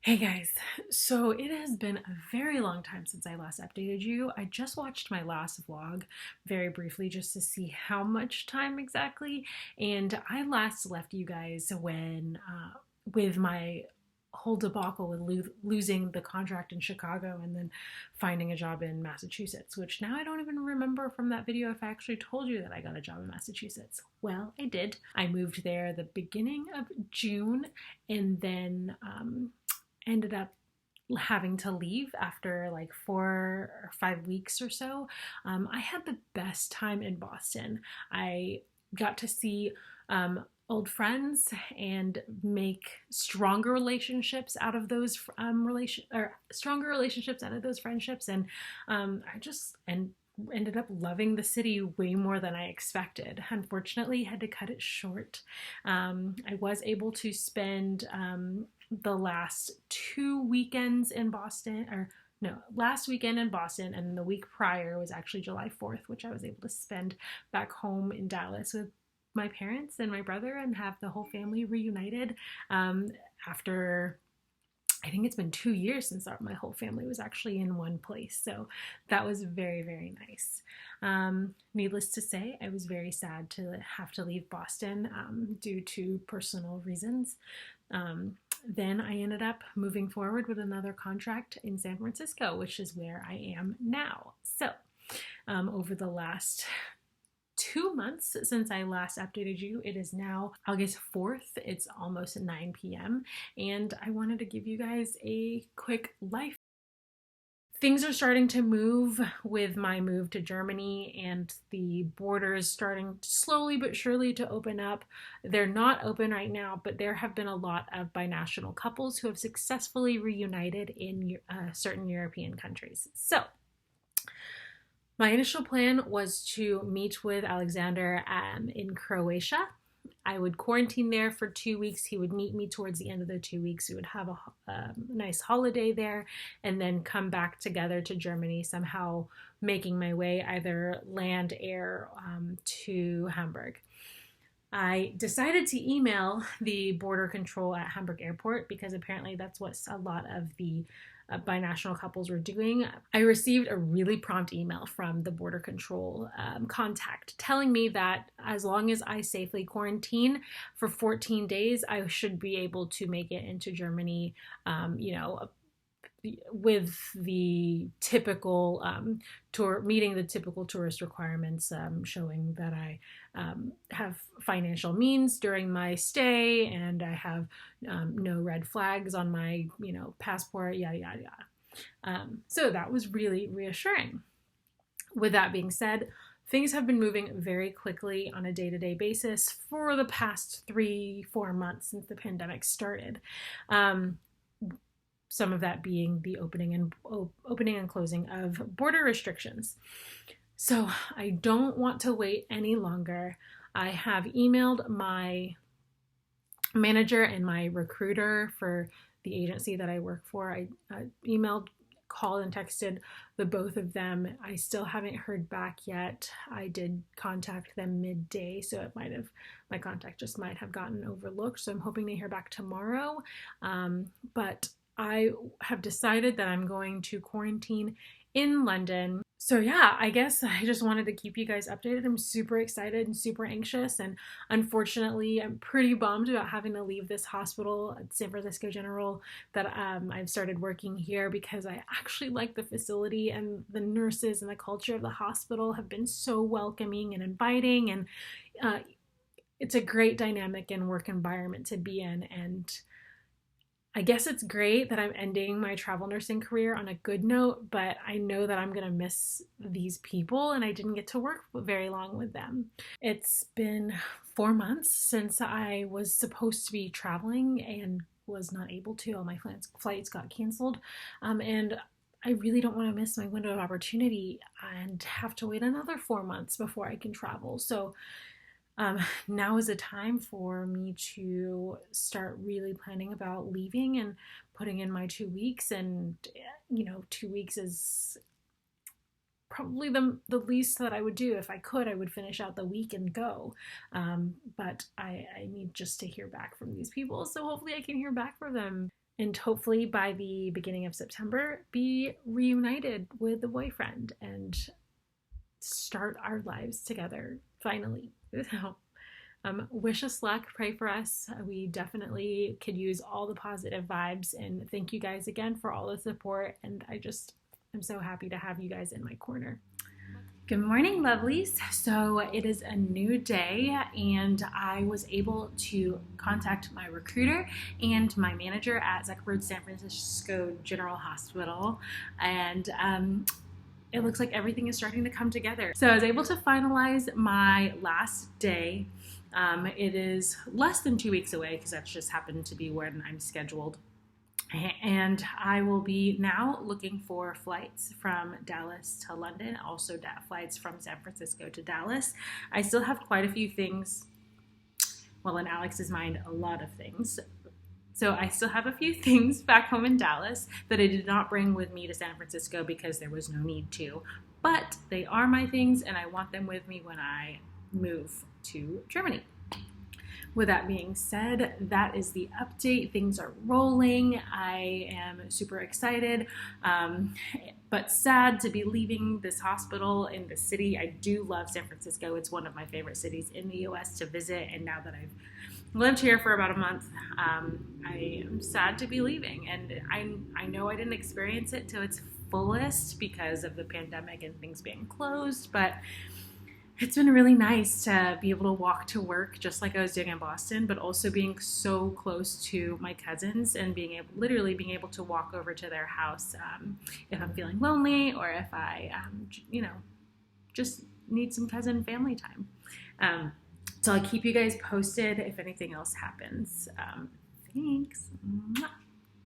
Hey guys, so it has been a very long time since I last updated you. I just watched my last vlog very briefly just to see how much time exactly, and I last left you guys with my whole debacle with losing the contract in Chicago and then finding a job in Massachusetts, which now I don't even remember from that video if I actually told you that I got a job in Massachusetts. Well, I did. I moved there the beginning of June and then ended up having to leave after like 4 or 5 weeks or so. I had the best time in Boston. I got to see old friends and make stronger relationships out of those stronger relationships out of those friendships, and I just ended up loving the city way more than I expected. Unfortunately, had to cut it short. I was able to spend the last 2 weekends in Boston, or no, last weekend in Boston, and the week prior was actually July 4th, which I was able to spend back home in Dallas with my parents and my brother and have the whole family reunited after I think it's been 2 years since my whole family was actually in one place. So that was very, very nice. Needless to say, I was very sad to have to leave Boston due to personal reasons. Then I ended up moving forward with another contract in San Francisco, which is where I am now. So over the last 2 months since I last updated you. It is now August 4th. It's almost 9 p.m. and I wanted to give you guys a quick life. Things are starting to move with my move to Germany, and the borders starting slowly but surely to open up. They're not open right now, but there have been a lot of binational couples who have successfully reunited in certain European countries. So my initial plan was to meet with Alexander in Croatia. I would quarantine there for 2 weeks. He would meet me towards the end of the 2 weeks. We would have a nice holiday there and then come back together to Germany, somehow making my way either land, air to Hamburg. I decided to email the border control at Hamburg Airport because apparently that's what a lot of the binational couples were doing. I received a really prompt email from the border control contact telling me that as long as I safely quarantine for 14 days, I should be able to make it into Germany, with the typical meeting the typical tourist requirements, showing that I have financial means during my stay and I have no red flags on my passport, yada yada yada. So that was really reassuring. With that being said, things have been moving very quickly on a day-to-day basis for the past 3-4 months since the pandemic started. Some of that being the opening and closing of border restrictions. So I don't want to wait any longer. I have emailed my manager and my recruiter for the agency that I work for. I emailed, called, and texted the both of them. I still haven't heard back yet. I did contact them midday, so my contact just might have gotten overlooked. So I'm hoping to hear back tomorrow. But I have decided that I'm going to quarantine in London. So yeah, I guess I just wanted to keep you guys updated. I'm super excited and super anxious, and unfortunately I'm pretty bummed about having to leave this hospital at San Francisco General that I've started working here, because I actually like the facility, and the nurses and the culture of the hospital have been so welcoming and inviting, and it's a great dynamic and work environment to be in. And I guess it's great that I'm ending my travel nursing career on a good note, but I know that I'm going to miss these people, and I didn't get to work very long with them. It's been 4 months since I was supposed to be traveling and was not able to. All my flights got canceled, and I really don't want to miss my window of opportunity and have to wait another 4 months before I can travel. So now is the time for me to start really planning about leaving and putting in my 2 weeks. And 2 weeks is probably the least that I would do. If I could, I would finish out the week and go. But I need just to hear back from these people. So hopefully I can hear back from them and hopefully by the beginning of September, be reunited with a boyfriend and start our lives together finally. Wish us luck, pray for us. We definitely could use all the positive vibes, and thank you guys again for all the support. And I'm so happy to have you guys in my corner. Good morning, lovelies. So it is a new day, and I was able to contact my recruiter and my manager at Zuckerberg San Francisco General Hospital, and it looks like everything is starting to come together. So I was able to finalize my last day. It is less than 2 weeks away because that's just happened to be when I'm scheduled. And I will be now looking for flights from Dallas to London, also flights from San Francisco to Dallas. I still have quite a few things, well, in Alex's mind, a lot of things. So I still have a few things back home in Dallas that I did not bring with me to San Francisco because there was no need to. But they are my things, and I want them with me when I move to Germany. With that being said, that is the update. Things are rolling. I am super excited, but sad to be leaving this hospital in the city. I do love San Francisco. It's one of my favorite cities in the US to visit, and now that I've lived here for about a month, I am sad to be leaving. And I know I didn't experience it to its fullest because of the pandemic and things being closed, but it's been really nice to be able to walk to work just like I was doing in Boston, but also being so close to my cousins and literally being able to walk over to their house if I'm feeling lonely or if I, just need some cousin family time. So I'll keep you guys posted if anything else happens. Thanks.